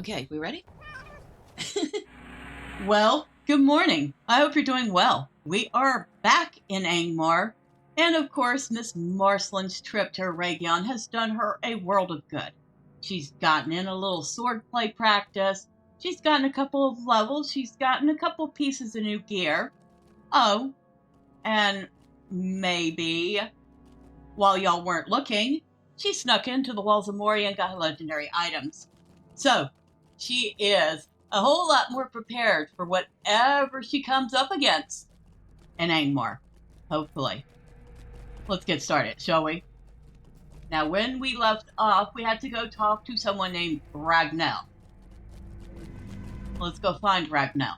Okay, we ready? Well, good morning. I hope you're doing well. We are back in Angmar, and of course, Miss Marcellene's trip to Eregion has done her a world of good. She's gotten in a little swordplay practice, she's gotten a couple of levels, she's gotten a couple of pieces of new gear. Oh, and maybe, while y'all weren't looking, she snuck into the walls of Moria and got legendary items. So, she is a whole lot more prepared for whatever she comes up against in Angmar. Hopefully. Let's get started, shall we? Now, when we left off, we had to go talk to someone named Ragnell. Let's go find Ragnell.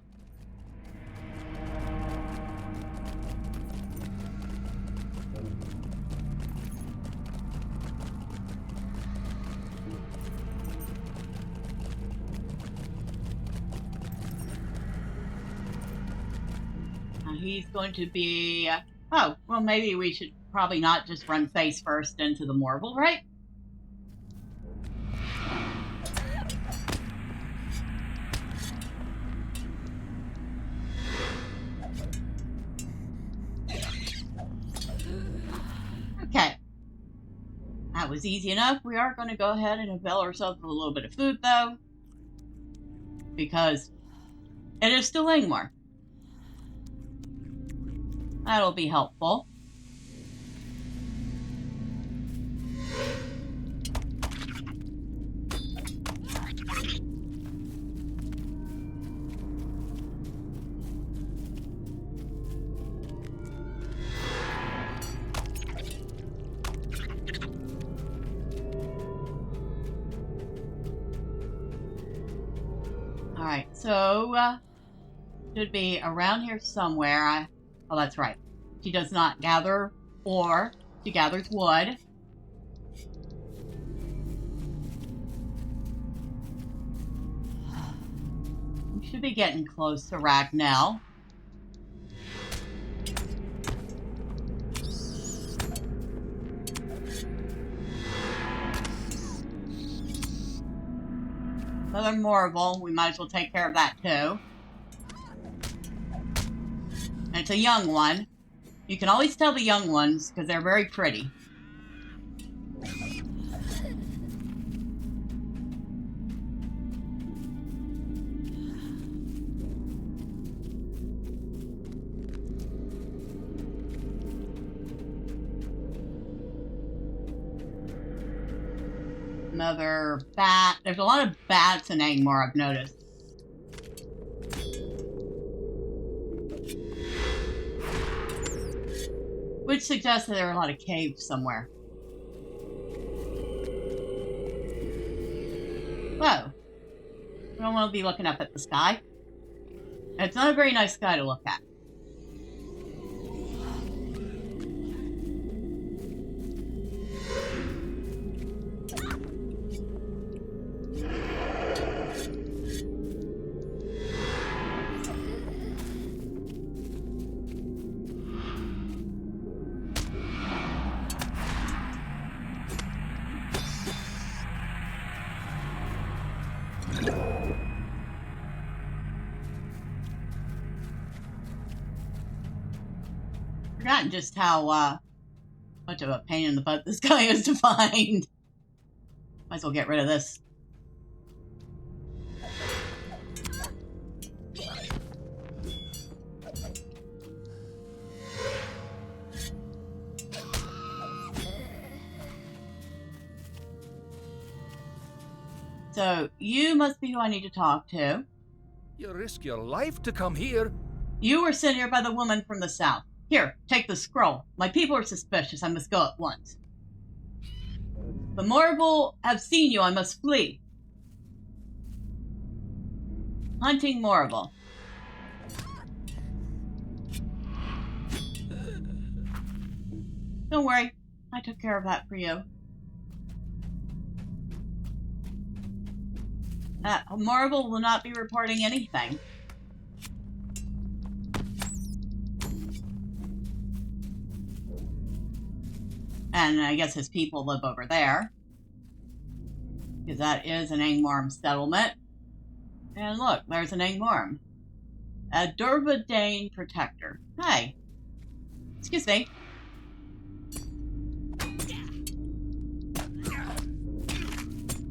He's going to be... oh, well, maybe we should probably not just run face first into the Morval, right? Okay. That was easy enough. We are going to go ahead and avail ourselves of a little bit of food, though. Because it is still Angmar. That'll be helpful. Alright, so should be around here somewhere. Oh, that's right. She does not gather ore. She gathers wood. We should be getting close to Ragnell. Another Morval. We might as well take care of that too. And it's a young one. You can always tell the young ones because they're very pretty. Another bat. There's a lot of bats in Angmar, I've noticed. Which suggests that there are a lot of caves somewhere. Whoa. We don't want to be looking up at the sky. It's not a very nice sky to look at. Forgotten just how much of a pain in the butt this guy is to find. Might as well get rid of this. So, you must be who I need to talk to. You risk your life to come here. You were sent here by the woman from the south. Here, take the scroll. My people are suspicious. I must go at once. The Morval have seen you. I must flee. Hunting Morval. Don't worry. I took care of that for you. Morval will not be reporting anything. And I guess his people live over there. Because that is an Angmar settlement. And look, there's an Angmar. A Durvadane protector. Hey. Excuse me.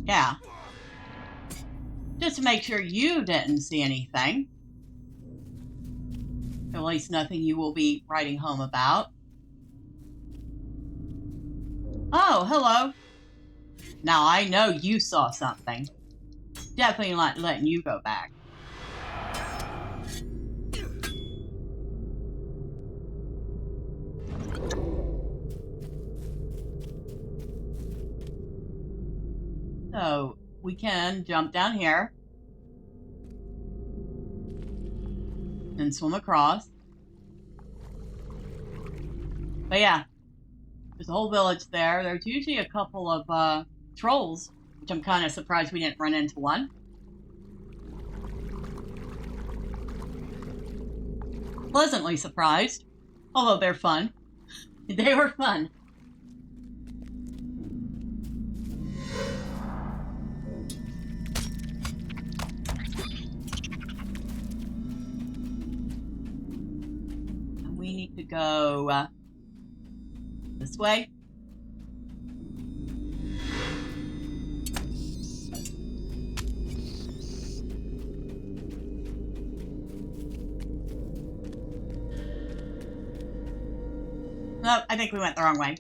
Yeah. Just to make sure you didn't see anything. At least nothing you will be writing home about. Oh, hello. Now I know you saw something. Definitely not letting you go back. So, we can jump down here. And swim across. But yeah. There's a whole village there. There's usually a couple of trolls, which I'm kind of surprised we didn't run into one. Pleasantly surprised. Although they're fun. They were fun. We need to go this way. Nope, I think we went the wrong way.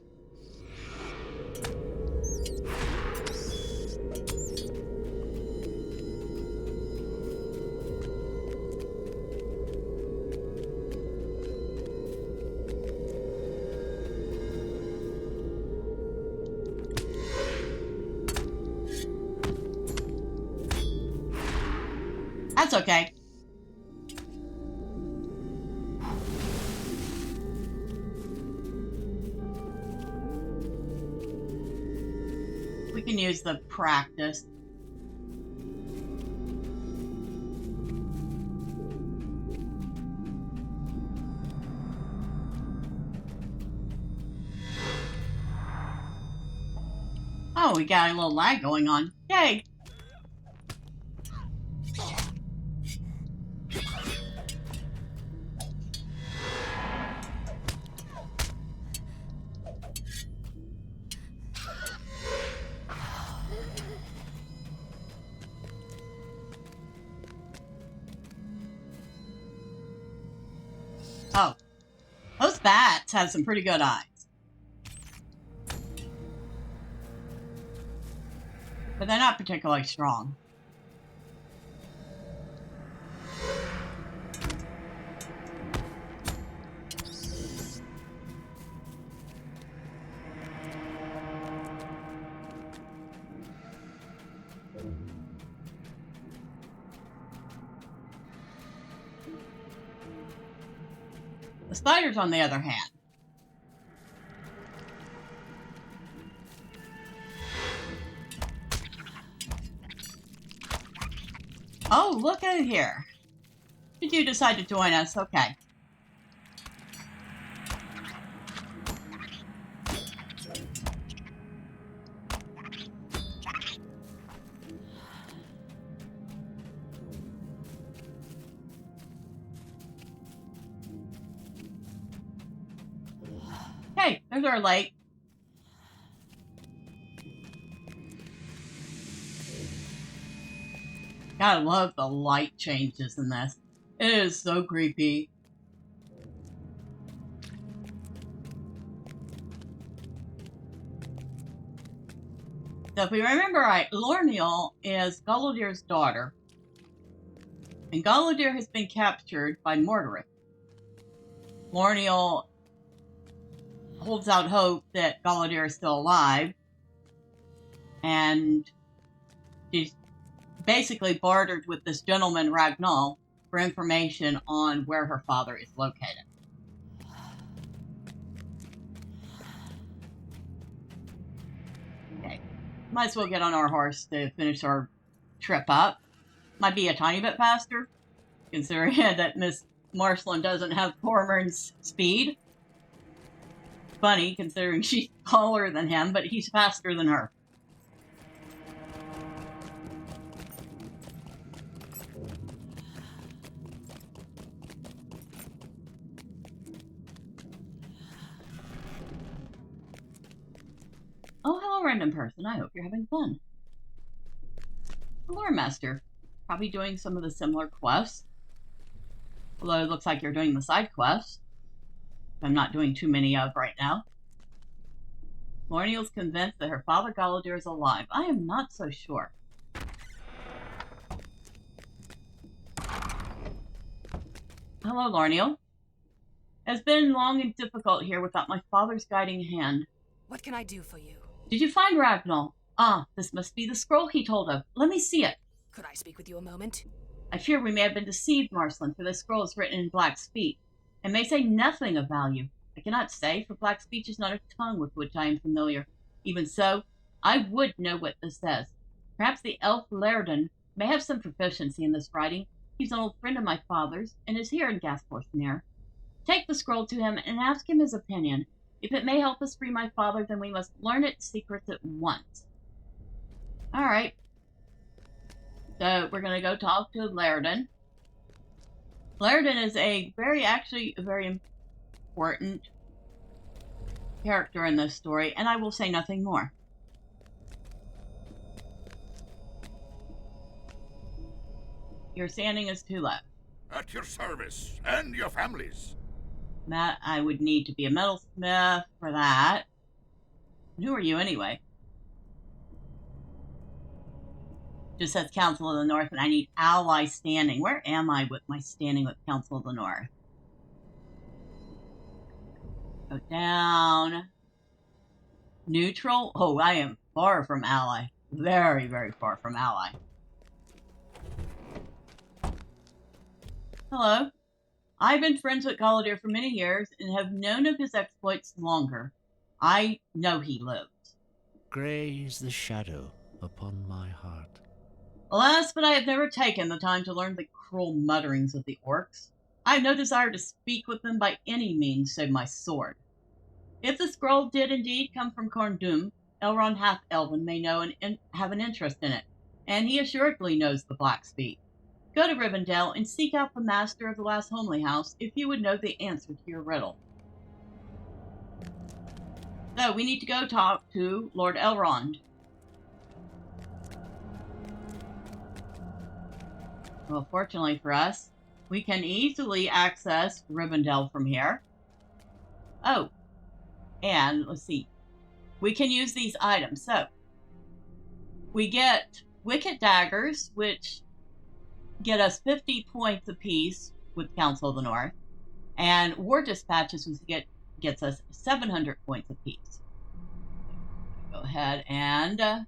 That's okay. We can use the practice. Oh, we got a little lag going on. Yay! Oh, those bats have some pretty good eyes. But they're not particularly strong. The spiders, on the other hand. Oh, look at it here. Did you decide to join us? Okay. Hey, there's our light. Gotta love the light changes in this. It is so creepy. So if we remember right, Lorniel is Galadir's daughter. And Galadir has been captured by Mordorith. Lorniel holds out hope that Galadir is still alive. And she's basically bartered with this gentleman, Ragnall, for information on where her father is located. Okay. Might as well get on our horse to finish our trip up. Might be a tiny bit faster, considering that Miss Marcellene doesn't have Cormorn's speed. Funny, considering she's taller than him, but he's faster than her. Hello, random person. I hope you're having fun. Lore Master. Probably doing some of the similar quests. Although it looks like you're doing the side quests. I'm not doing too many of right now. Lorniel's convinced that her father Galadir is alive. I am not so sure. Hello, Lorniel. It has been long and difficult here without my father's guiding hand. What can I do for you? Did you find Ragnar? Ah, this must be the scroll he told of. Let me see it. Could I speak with you a moment? I fear we may have been deceived, Marcellene, for this scroll is written in black speech, and may say nothing of value. I cannot say, for black speech is not a tongue with which I am familiar. Even so, I would know what this says. Perhaps the elf Lerdon may have some proficiency in this writing. He's an old friend of my father's, and is here in Gath Forthnir. Take the scroll to him and ask him his opinion. If it may help us free my father, then we must learn its secrets at once. Alright. So, we're going to go talk to Lerdon. Lerdon is actually a very important character in this story, and I will say nothing more. Your standing is too low. At your service, and your families. That I would need to be a metalsmith for that. And who are you anyway? Just says Council of the North, and I need ally standing. Where am I with my standing with Council of the North? Go down. Neutral? Oh, I am far from ally. Very, very far from ally. Hello. I've been friends with Galadir for many years and have known of his exploits longer. I know he lives. Grey is the shadow upon my heart. Alas, but I have never taken the time to learn the cruel mutterings of the orcs. I have no desire to speak with them by any means save my sword. If the scroll did indeed come from Corndum, Elrond Half-Elven may know and have an interest in it, and he assuredly knows the Black Speak. Go to Rivendell and seek out the master of the last homely house if you would know the answer to your riddle. So, we need to go talk to Lord Elrond. Well, fortunately for us, we can easily access Rivendell from here. Oh, and let's see. We can use these items. So, we get Wicked Daggers, which get us 50 points apiece with Council of the North, and War Dispatches, which gets us 700 points apiece. Go ahead and that's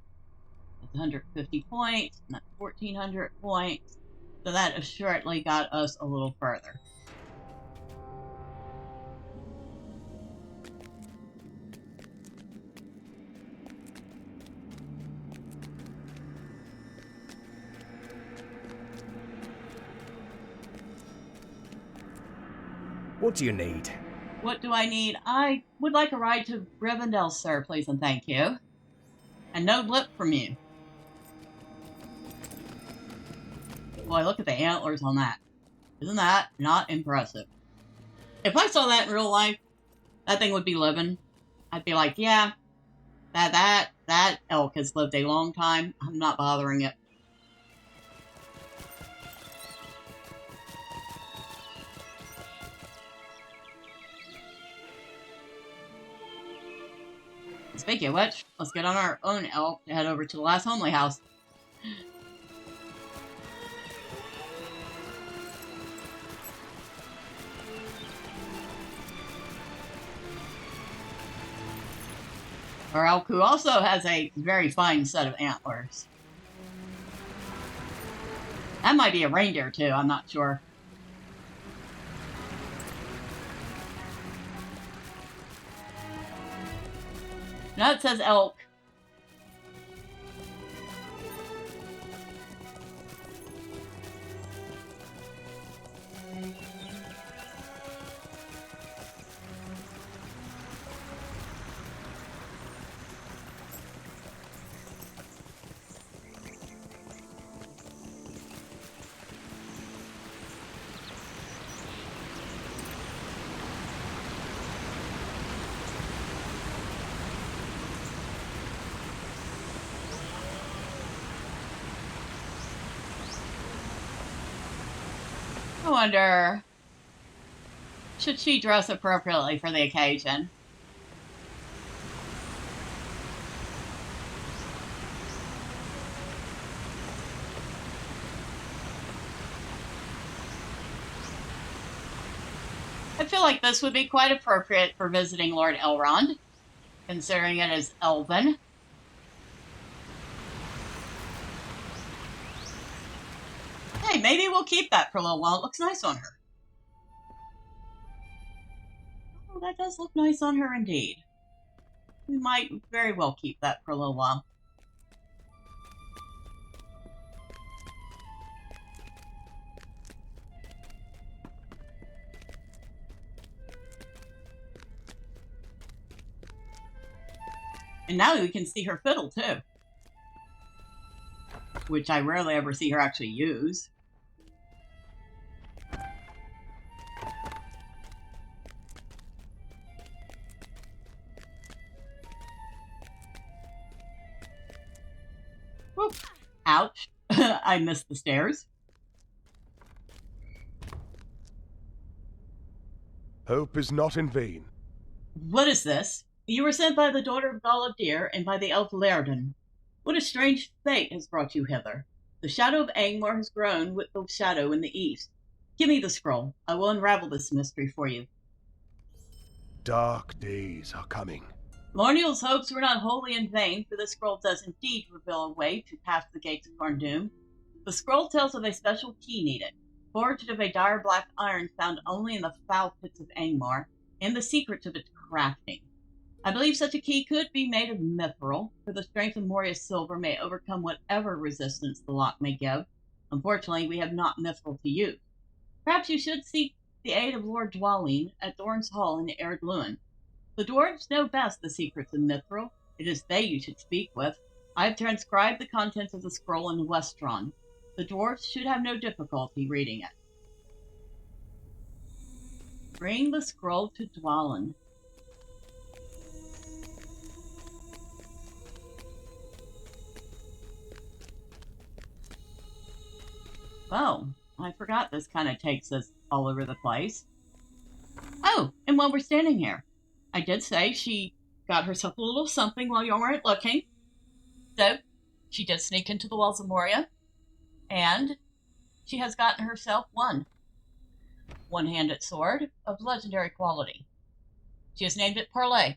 150 points, and that's 1,400 points. So that assuredly got us a little further. What do you need? What do I need? I would like a ride to Rivendell, sir, please and thank you. And no lip from you. Boy, look at the antlers on that. Isn't that not impressive? If I saw that in real life, that thing would be living. I'd be like, yeah, that elk has lived a long time. I'm not bothering it. Speaking of which, let's get on our own elk to head over to the last homely house. Our elk, who also has a very fine set of antlers. That might be a reindeer too, I'm not sure. No, it says elk. wonder, should she dress appropriately for the occasion? I feel like this would be quite appropriate for visiting Lord Elrond, considering it is Elven. Hey, maybe we'll keep that for a little while. It looks nice on her. Oh, that does look nice on her indeed. We might very well keep that for a little while. And now we can see her fiddle, too. Which I rarely ever see her actually use. Whoop. Ouch. I missed the stairs. Hope is not in vain. What is this? You were sent by the daughter of Galavdir and by the elf Lérden. What a strange fate has brought you hither. The shadow of Angmar has grown with the shadow in the east. Give me the scroll. I will unravel this mystery for you. Dark days are coming. Lorniel's hopes were not wholly in vain, for the scroll does indeed reveal a way to pass the gates of Carndoom. The scroll tells of a special key needed, forged of a dire black iron found only in the foul pits of Angmar, and the secrets of its crafting. I believe such a key could be made of mithril, for the strength of Moria's silver may overcome whatever resistance the lock may give. Unfortunately, we have not mithril to use. Perhaps you should seek the aid of Lord Dwalin at Dorn's Hall in Eregion. The dwarves know best the secrets of mithril. It is they you should speak with. I have transcribed the contents of the scroll in Westron. The dwarves should have no difficulty reading it. Bring the scroll to Dwalin. Oh, I forgot this kind of takes us all over the place. Oh, and while we're standing here, I did say she got herself a little something while you weren't looking. So, she did sneak into the walls of Moria, and she has gotten herself one one-handed sword of legendary quality. She has named it Parlay.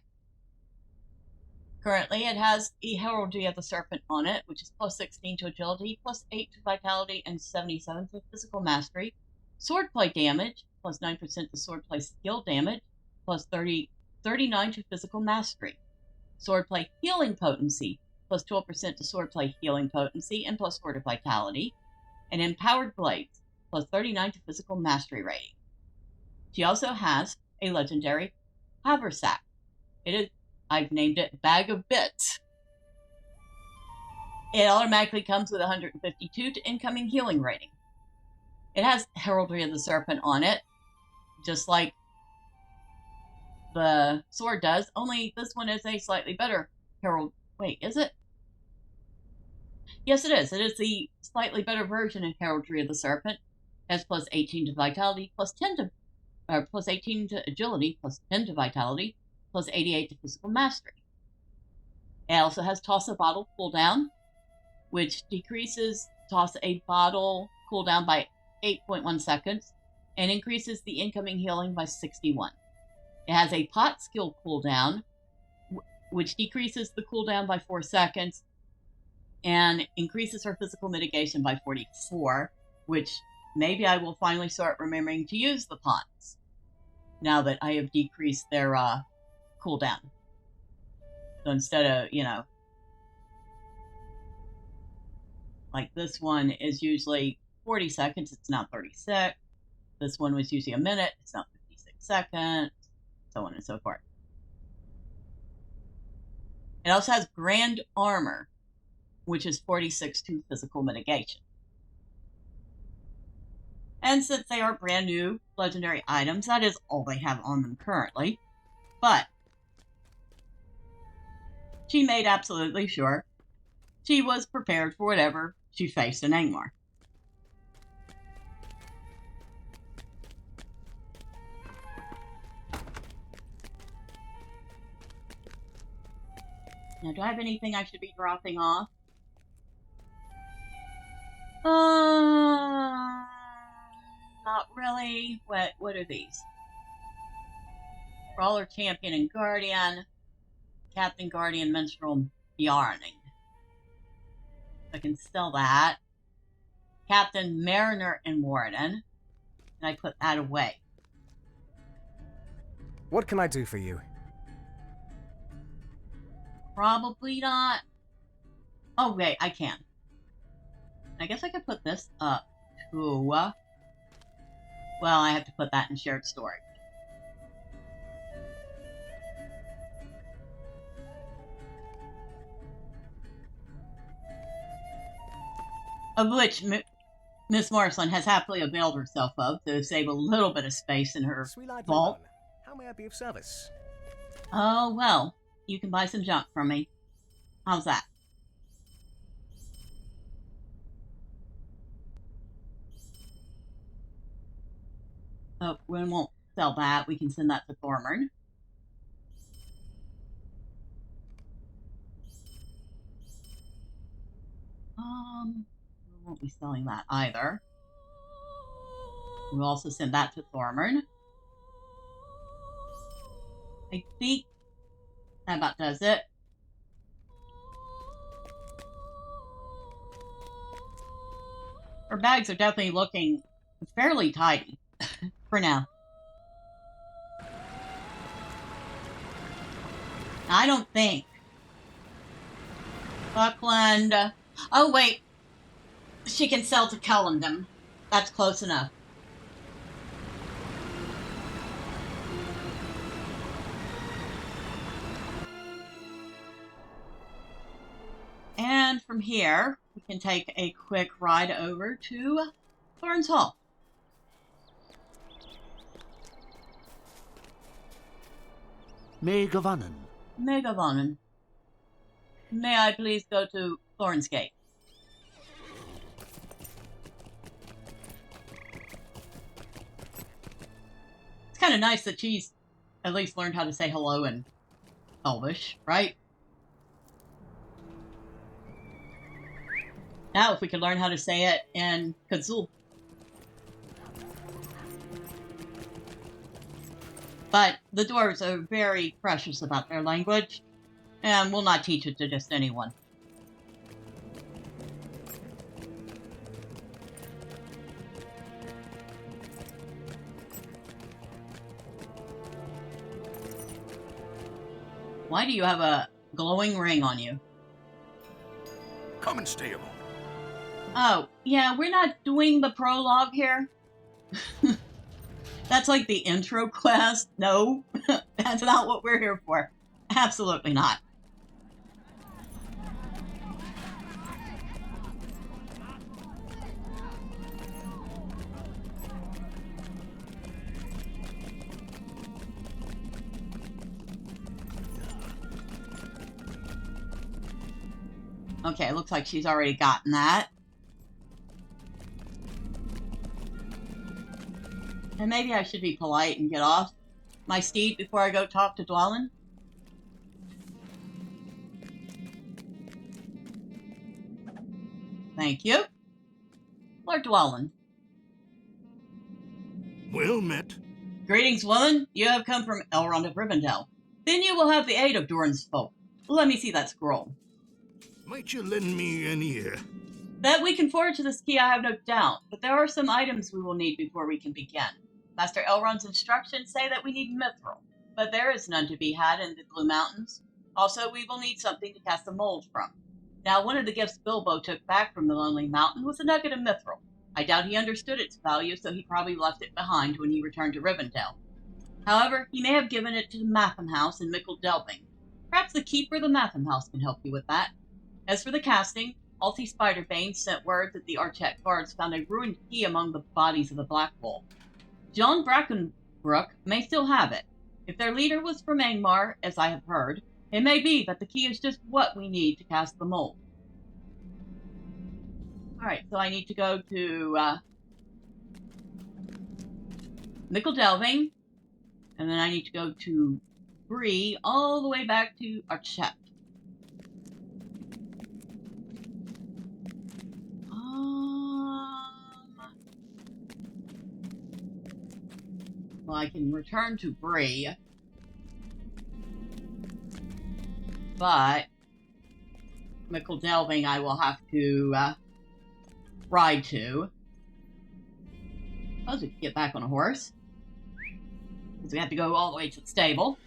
Currently, it has the Heraldry of the Serpent on it, which is plus 16 to agility, plus 8 to vitality, and 77 to physical mastery. Swordplay damage, plus 9% to swordplay skill damage, plus 39 to physical mastery. Swordplay healing potency, plus 12% to swordplay healing potency, and plus 4 to vitality. And empowered blades, plus 39 to physical mastery rating. She also has a legendary haversack. I've named it Bag of Bits. It automatically comes with 152 to incoming healing rating. It has Heraldry of the Serpent on it, just like the sword does, only this one is a slightly better herald. Wait, is it? Yes, it is. It is the slightly better version of Heraldry of the Serpent. It has plus 18 to vitality, plus 18 to agility, plus 10 to vitality, plus 88 to physical mastery. It also has Toss a Bottle cooldown, which decreases Toss a Bottle cooldown by 8.1 seconds and increases the incoming healing by 61. It has a Pot skill cooldown, which decreases the cooldown by 4 seconds and increases her physical mitigation by 44, which maybe I will finally start remembering to use the pots now that I have decreased their cooldown. So instead of, like this one is usually 40 seconds, it's now 36. This one was usually a minute, it's now 56 seconds, so on and so forth. It also has Grand Armor, which is 46 to physical mitigation. And since they are brand new legendary items, that is all they have on them currently. But she made absolutely sure she was prepared for whatever she faced in Angmar. Now, do I have anything I should be dropping off? Not really. What are these? Brawler, Champion, and Guardian. Captain, Guardian, Minstrel, Yarning. I can sell that. Captain, Mariner, and Warden. And I put that away. What can I do for you? Probably not. Oh, wait, I can. I guess I could put this up too. Well, I have to put that in shared storage. Of which Miss Marcellene has happily availed herself of to save a little bit of space in her Sweet-eyed vault. woman, how may I be of service? Oh, well, you can buy some junk from me. How's that? Oh, we won't sell that. We can send that to Thormern. We won't be selling that either. We'll also send that to Thormern. I think that about does it. Her bags are definitely looking fairly tidy for now. I don't think. Buckland. Oh, wait. She can sell to Kellendam. That's close enough. And from here, we can take a quick ride over to Thorns Hall. Megavannen. Megavannen. May I please go to Thorns Gate? It's kind of nice that she's at least learned how to say hello in Elvish, right? Now if we could learn how to say it in Kazul. But the dwarves are very precious about their language, and will not teach it to just anyone. Why do you have a glowing ring on you? Come and stay a moment. Oh, yeah, we're not doing the prologue here. That's like the intro quest. No, that's not what we're here for. Absolutely not. Okay, looks like she's already gotten that. And maybe I should be polite and get off my steed before I go talk to Dwalin. Thank you. Lord Dwalin. Well met. Greetings, woman. You have come from Elrond of Rivendell. Then you will have the aid of Durin's folk. Let me see that scroll. Might you lend me an ear? That we can forge this key I have no doubt, but there are some items we will need before we can begin. Master Elrond's instructions say that we need mithril, but there is none to be had in the Blue Mountains. Also, we will need something to cast the mold from. Now, one of the gifts Bilbo took back from the Lonely Mountain was a nugget of mithril. I doubt he understood its value, so he probably left it behind when he returned to Rivendell. However, he may have given it to the Matham House in Mickle Delving. Perhaps the keeper of the Matham House can help you with that. As for the casting, Alti Spiderbane sent word that the Archet guards found a ruined key among the bodies of the Black Wolf. John Brackenbrook may still have it. If their leader was from Angmar, as I have heard, it may be that the key is just what we need to cast the mold. Alright, so I need to go to Mickle Delving, and then I need to go to Bree all the way back to Archet. Well, I can return to Bree. But Mickle Delving I will have to ride to. Suppose we could get back on a horse. Because we have to go all the way to the stable.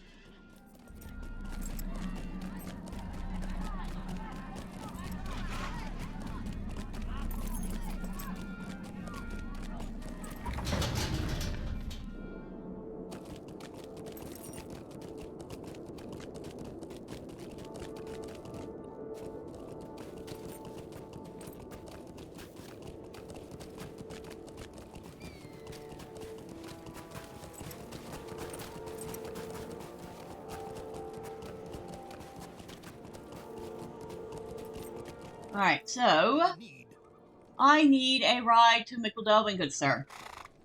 Alright, so I need a ride to Mickle Delving, good sir.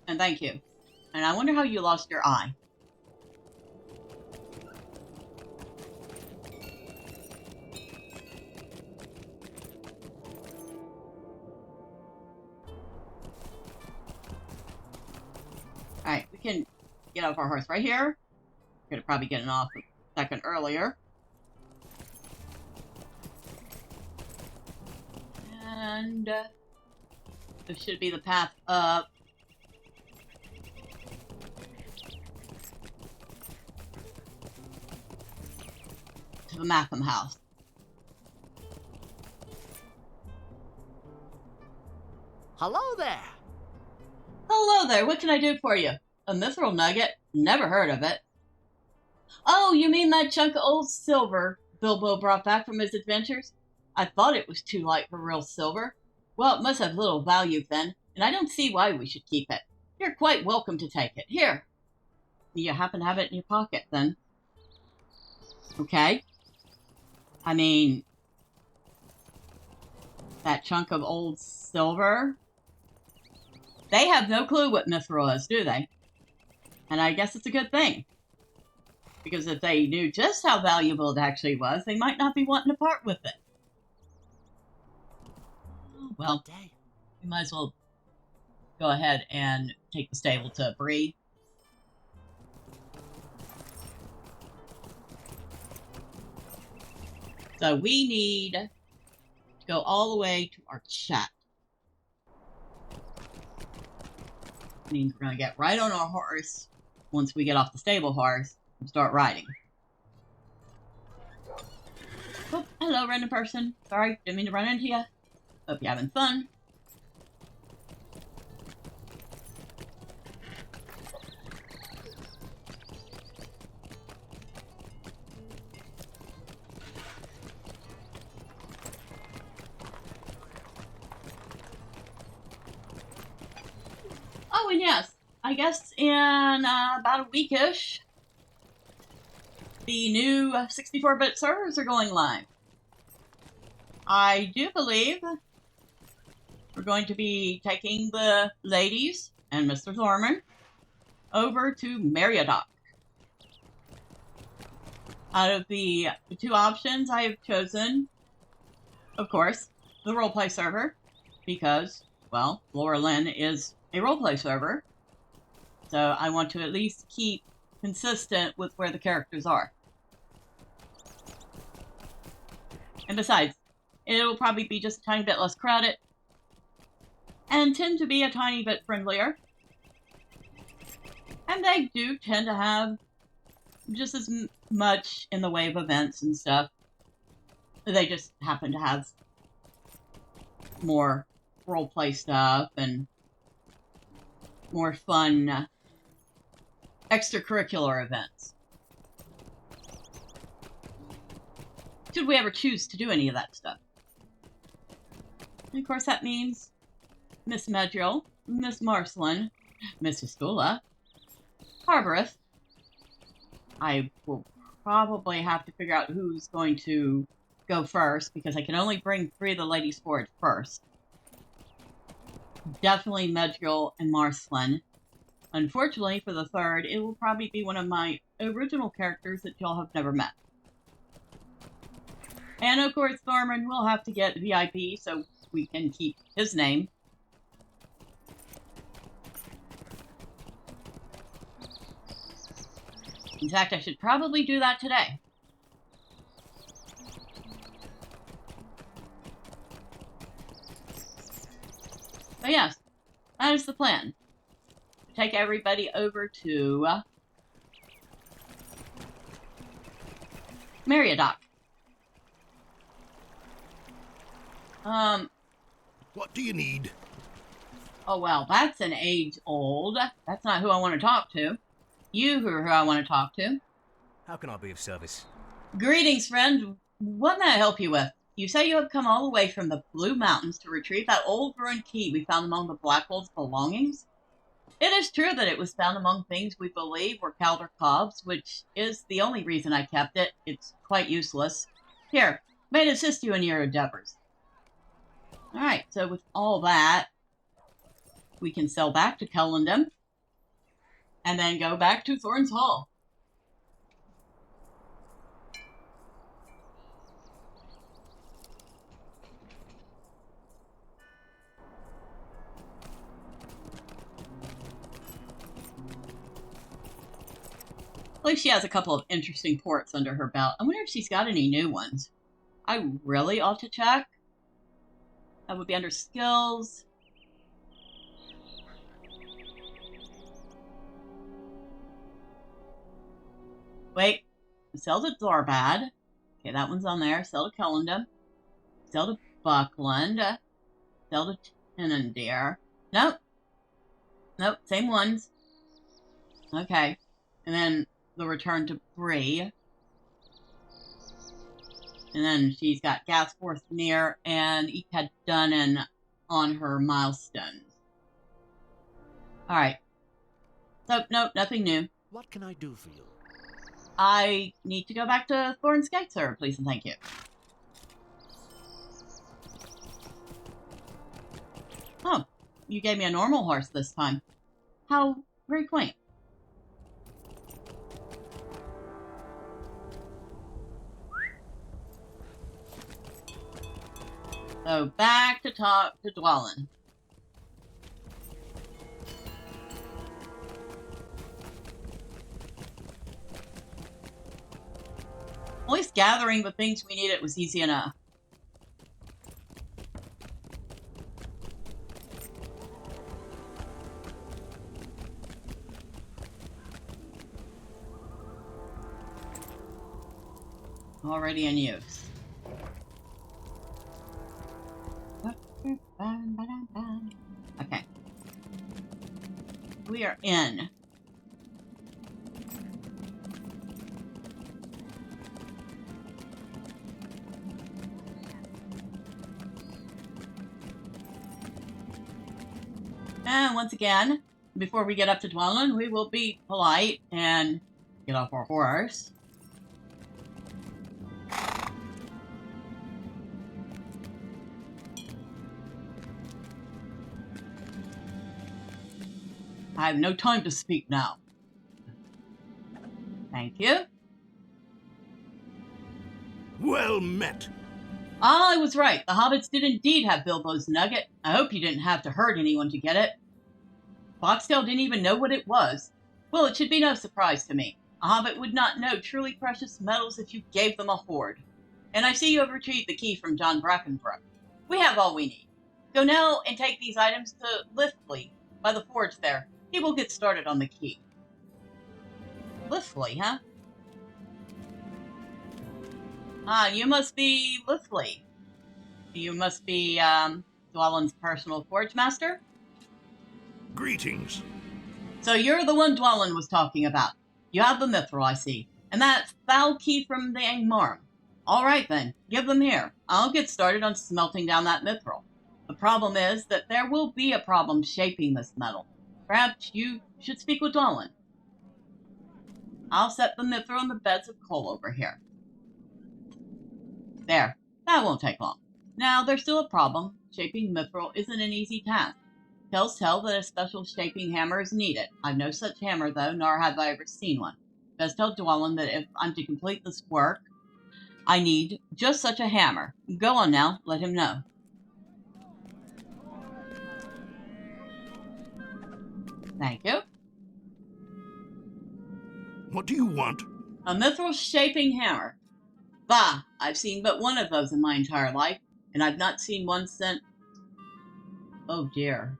And thank you. And I wonder how you lost your eye. Alright, we can get off our horse right here. Could have probably gotten off a second earlier. And this should be the path up. To the Matham house. Hello there! Hello there, what can I do for you? A mithril nugget? Never heard of it. Oh, you mean that chunk of old silver Bilbo brought back from his adventures? I thought it was too light for real silver. Well, it must have little value then, and I don't see why we should keep it. You're quite welcome to take it. Here. You happen to have it in your pocket, then. Okay. I mean, that chunk of old silver. They have no clue what mithril is, do they? And I guess it's a good thing. Because if they knew just how valuable it actually was, they might not be wanting to part with it. Well, we might as well go ahead and take the stable to Bree. So we need to go all the way to our chat. That means we're going to get right on our horse once we get off the stable horse and start riding. Oh, hello, random person. Sorry, didn't mean to run into you. Hope you're having fun. Oh, and yes, I guess in about a weekish, the new 64-bit servers are going live. I do believe we're going to be taking the ladies and Mr. Thorman over to Meriadoc. Out of the two options, I have chosen, of course, the roleplay server, because, well, Laura Lynn is a roleplay server, so I want to at least keep consistent with where the characters are. And besides, it will probably be just a tiny bit less crowded, and tend to be a tiny bit friendlier. And they do tend to have just as much in the way of events and stuff. They just happen to have more roleplay stuff and more fun extracurricular events. Should we ever choose to do any of that stuff. And of course that means Miss Medrill, Miss Marcellene, Miss Vistula, Harboreth. I will probably have to figure out who's going to go first, because I can only bring 3 of the ladies forward first. Definitely Medrill and Marcellene. Unfortunately, for the third, it will probably be one of my original characters that y'all have never met. And of course, Thorman will have to get VIP so we can keep his name. In fact, I should probably do that today. But yes, that is the plan. Take everybody over to Meriadoc. What do you need? Oh well, that's an age old. That's not who I want to talk to. You are who I want to talk to. How can I be of service? Greetings, friend. What may I help you with? You say you have come all the way from the Blue Mountains to retrieve that old ruined key we found among the Blackwolf's belongings? It is true that it was found among things we believe were Calder Cobb's, which is the only reason I kept it. It's quite useless. Here, may it assist you in your endeavors. Alright, so with all that, we can sell back to Kellendon, and then go back to Thorn's Hall. At least she has a couple of interesting ports under her belt. I wonder if she's got any new ones. I really ought to check. That would be under skills. Wait. Sell to Dorbad. Okay, that one's on there. Sell to Kellendon. Sell to Buckland. Sell to Tenendeer. Nope. Nope, same ones. Okay. And then the return to Bree. And then she's got Gath Forthnir and Ekad Dunnan on her milestones. Alright. So, nope, nothing new. What can I do for you? I need to go back to Thorn's Gate, sir, please and thank you. Oh, you gave me a normal horse this time. How very quaint. So back to talk to Dwalin. At least gathering the things we needed was easy enough. Already in use. Okay. We are in. And once again, before we get up to Dwalin, we will be polite and get off our horse. I have no time to speak now. Thank you. Well met. I was right. The hobbits did indeed have Bilbo's nugget. I hope you didn't have to hurt anyone to get it. Foxtail didn't even know what it was. Well, it should be no surprise to me. A hobbit would not know truly precious metals if you gave them a hoard. And I see you have retrieved the key from John Brackenbrook. We have all we need. Go now and take these items to Lithely by the forge there. He will get started on the key. Lithely, huh? Ah, you must be Lithely. You must be, Dwalin's personal forge master? Greetings. So you're the one Dwalin was talking about. You have the mithril, I see. And that foul key from the Angmar. All right, then. Give them here. I'll get started on smelting down that mithril. The problem is that there will be a problem shaping this metal. Perhaps you should speak with Dwalin. I'll set the mithril in the beds of coal over here. There. That won't take long. Now, there's still a problem. Shaping mithril isn't an easy task. Tells tell that a special shaping hammer is needed. I've no such hammer, though, nor have I ever seen one. Best tell Dwalin that if I'm to complete this work, I need just such a hammer. Go on now, let him know. Thank you. What do you want? A mithril shaping hammer. Bah! I've seen but one of those in my entire life, and I've not seen one since... Oh dear.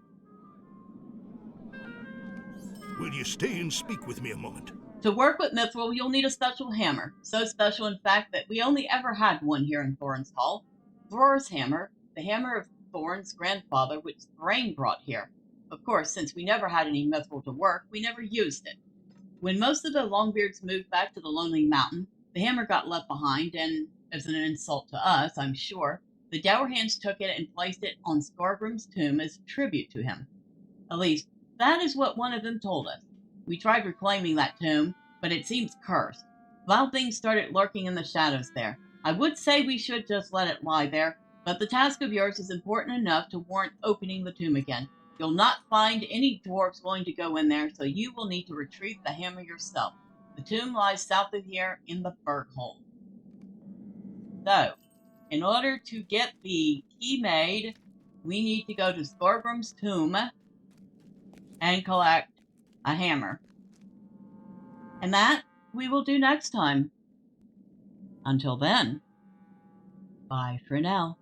Will you stay and speak with me a moment? To work with mithril, you'll need a special hammer. So special, in fact, that we only ever had one here in Thorin's Hall. Thor's hammer, the hammer of Thorin's grandfather, which Thrain brought here. Of course, since we never had any mithril to work, we never used it. When most of the Longbeards moved back to the Lonely Mountain, the hammer got left behind, and, as an insult to us, I'm sure, the Dourhands took it and placed it on Scargrim's tomb as a tribute to him. At least, that is what one of them told us. We tried reclaiming that tomb, but it seems cursed. Vile things started lurking in the shadows there. I would say we should just let it lie there, but the task of yours is important enough to warrant opening the tomb again. You'll not find any dwarves willing to go in there, so you will need to retrieve the hammer yourself. The tomb lies south of here in the Bird Hole. So, in order to get the key made, we need to go to Scargrim's tomb and collect a hammer. And that we will do next time. Until then, bye for now.